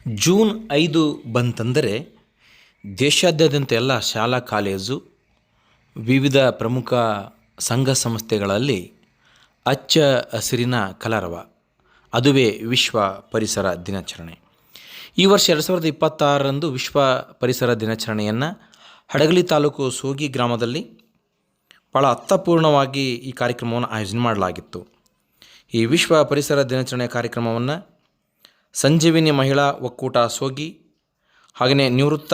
June 5 ಬಂತಂದರೆ ದೇಶಾದ್ಯಂತ ಎಲ್ಲ ಶಾಲಾ ಕಾಲೇಜು ವಿವಿಧ ಪ್ರಮುಖ ಸಂಘ ಸಂಸ್ಥೆಗಳಲ್ಲಿ ಹಚ್ಚ ಹಸಿರಿನ ಕಲರವ. ಅದುವೇ ವಿಶ್ವ ಪರಿಸರ ದಿನಾಚರಣೆ. ಈ ವರ್ಷ 2026ರಂದು ವಿಶ್ವ ಪರಿಸರ ದಿನಾಚರಣೆಯನ್ನು ಹಡಗಲಿ ತಾಲೂಕು ಸೋಗಿ ಗ್ರಾಮದಲ್ಲಿ ಭಾಳ ಅರ್ಥಪೂರ್ಣವಾಗಿ ಈ ಕಾರ್ಯಕ್ರಮವನ್ನು ಆಯೋಜನೆ ಮಾಡಲಾಗಿತ್ತು. ಈ ವಿಶ್ವ ಪರಿಸರ ದಿನಾಚರಣೆ ಕಾರ್ಯಕ್ರಮವನ್ನು ಸಂಜೀವಿನಿ ಮಹಿಳಾ ಒಕ್ಕೂಟ ಸೋಗಿ, ಹಾಗೆಯೇ ನಿವೃತ್ತ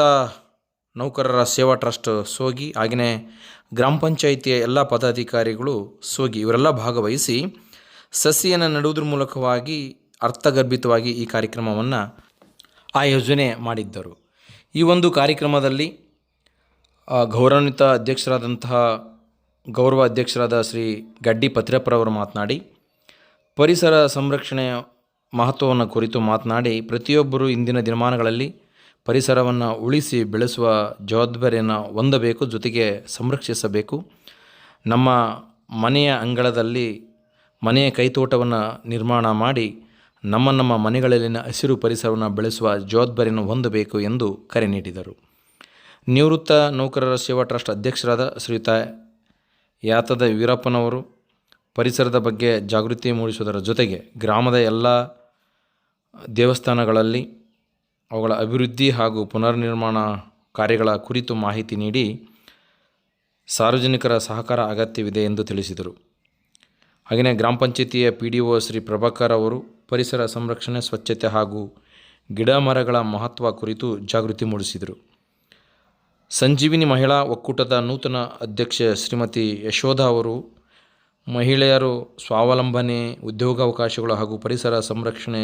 ನೌಕರರ ಸೇವಾ ಟ್ರಸ್ಟ್ ಸೋಗಿ, ಹಾಗೆಯೇ ಗ್ರಾಮ ಪಂಚಾಯಿತಿಯ ಎಲ್ಲ ಪದಾಧಿಕಾರಿಗಳು ಸೋಗಿ ಇವರೆಲ್ಲ ಭಾಗವಹಿಸಿ ಸಸಿಯನ್ನು ನೆಡುವುದರ ಮೂಲಕವಾಗಿ ಅರ್ಥಗರ್ಭಿತವಾಗಿ ಈ ಕಾರ್ಯಕ್ರಮವನ್ನು ಆಯೋಜನೆ ಮಾಡಿದ್ದರು. ಈ ಒಂದು ಕಾರ್ಯಕ್ರಮದಲ್ಲಿ ಗೌರವಾನ್ವಿತ ಗೌರವ ಅಧ್ಯಕ್ಷರಾದ ಶ್ರೀ ಗಡ್ಡಿ ಪತ್ರಿಯಪ್ಪರವರು ಮಾತನಾಡಿ ಪರಿಸರ ಸಂರಕ್ಷಣೆಯ ಮಹತ್ವವನ್ನು ಕುರಿತು ಮಾತನಾಡಿ, ಪ್ರತಿಯೊಬ್ಬರು ಇಂದಿನ ದಿನಮಾನಗಳಲ್ಲಿ ಪರಿಸರವನ್ನು ಉಳಿಸಿ ಬೆಳೆಸುವ ಜವಾಬ್ದಾರಿಯನ್ನು ಹೊಂದಬೇಕು, ಜೊತೆಗೆ ಸಂರಕ್ಷಿಸಬೇಕು. ನಮ್ಮ ಮನೆಯ ಅಂಗಳದಲ್ಲಿ ಮನೆಯ ಕೈತೋಟವನ್ನು ನಿರ್ಮಾಣ ಮಾಡಿ ನಮ್ಮ ಮನೆಗಳಲ್ಲಿನ ಹಸಿರು ಪರಿಸರವನ್ನು ಬೆಳೆಸುವ ಜವಾಬ್ದಾರಿಯನ್ನು ಹೊಂದಬೇಕು ಎಂದು ಕರೆ ನೀಡಿದರು. ನಿವೃತ್ತ ನೌಕರರ ಸೇವಾ ಟ್ರಸ್ಟ್ ಅಧ್ಯಕ್ಷರಾದ ಶ್ರೀಯುತ ಯಾತದ ವೀರಪ್ಪನವರು ಪರಿಸರದ ಬಗ್ಗೆ ಜಾಗೃತಿ ಮೂಡಿಸುವುದರ ಜೊತೆಗೆ ಗ್ರಾಮದ ಎಲ್ಲ ದೇವಸ್ಥಾನಗಳಲ್ಲಿ ಅವುಗಳ ಅಭಿವೃದ್ಧಿ ಹಾಗೂ ಪುನರ್ನಿರ್ಮಾಣ ಕಾರ್ಯಗಳ ಕುರಿತು ಮಾಹಿತಿ ನೀಡಿ ಸಾರ್ವಜನಿಕರ ಸಹಕಾರ ಅಗತ್ಯವಿದೆ ಎಂದು ತಿಳಿಸಿದರು. ಹಾಗೆಯೇ ಗ್ರಾಮ ಪಂಚಾಯಿತಿಯ PDO ಶ್ರೀ ಪ್ರಭಾಕರ್ ಅವರು ಪರಿಸರ ಸಂರಕ್ಷಣೆ, ಸ್ವಚ್ಛತೆ ಹಾಗೂ ಗಿಡ ಮರಗಳ ಮಹತ್ವ ಕುರಿತು ಜಾಗೃತಿ ಮೂಡಿಸಿದರು. ಸಂಜೀವಿನಿ ಮಹಿಳಾ ಒಕ್ಕೂಟದ ನೂತನ ಅಧ್ಯಕ್ಷೆ ಶ್ರೀಮತಿ ಯಶೋಧ ಅವರು ಮಹಿಳೆಯರು ಸ್ವಾವಲಂಬನೆ, ಉದ್ಯೋಗಾವಕಾಶಗಳು ಹಾಗೂ ಪರಿಸರ ಸಂರಕ್ಷಣೆ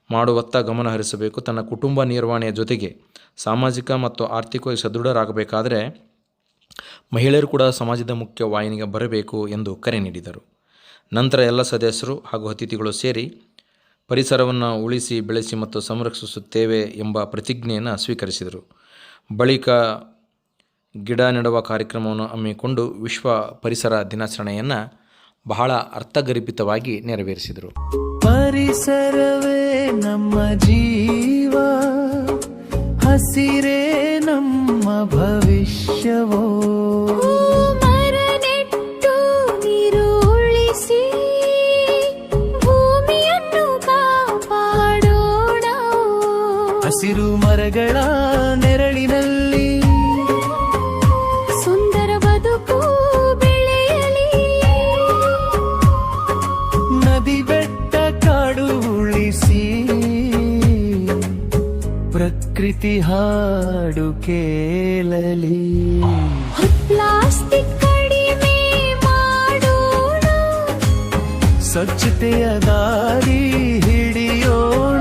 ಮಾಡುವತ್ತ ಗಮನ ಹರಿಸಬೇಕು. ತನ್ನ ಕುಟುಂಬ ನಿರ್ವಹಣೆಯ ಜೊತೆಗೆ ಸಾಮಾಜಿಕ ಮತ್ತು ಆರ್ಥಿಕವಾಗಿ ಸದೃಢರಾಗಬೇಕಾದರೆ ಮಹಿಳೆಯರು ಕೂಡ ಸಮಾಜದ ಮುಖ್ಯ ವಾಹಿನಿಗೆ ಬರಬೇಕು ಎಂದು ಕರೆ ನೀಡಿದರು. ನಂತರ ಎಲ್ಲ ಸದಸ್ಯರು ಹಾಗೂ ಅತಿಥಿಗಳು ಸೇರಿ ಪರಿಸರವನ್ನು ಉಳಿಸಿ, ಬೆಳೆಸಿ ಮತ್ತು ಸಂರಕ್ಷಿಸುತ್ತೇವೆ ಎಂಬ ಪ್ರತಿಜ್ಞೆಯನ್ನು ಸ್ವೀಕರಿಸಿದರು. ಬಳಿಕ ಗಿಡ ನೆಡುವ ಕಾರ್ಯಕ್ರಮವನ್ನು ಹಮ್ಮಿಕೊಂಡು ವಿಶ್ವ ಪರಿಸರ ದಿನಾಚರಣೆಯನ್ನು ಬಹಳ ಅರ್ಥಗರ್ಭಿತವಾಗಿ ನೆರವೇರಿಸಿದರು. ಪರಿಸರವೇ ನಮ್ಮ ಜೀವ, ಹಸಿರೇ ನಮ್ಮ ಭವಿಷ್ಯವೋ. ಮರ ನೆಟ್ಟು ನೀರು ಉಳಿಸಿ ಭೂಮಿಯನ್ನು ಕಾಪಾಡೋಣ. ಹಸಿರು ಮರಗಳ ನೆರಳಿನಲ್ಲಿ ಸುಂದರ ಬದುಕು ಬೆಳೆಯಲಿ. ನದಿ ಬೆಟ್ಟ ಕಾಡು ಉಳಿಸಿ ಪ್ರಕೃತಿ ಹಾಡು ಕೇಳಲಿ. ಪ್ಲಾಸ್ಟಿಕ್ ಕಡಿಮೆ ಮಾಡೋಣ, ಸ್ವಚ್ಛತೆಯ ದಾರಿ ಹಿಡಿಯೋಣ.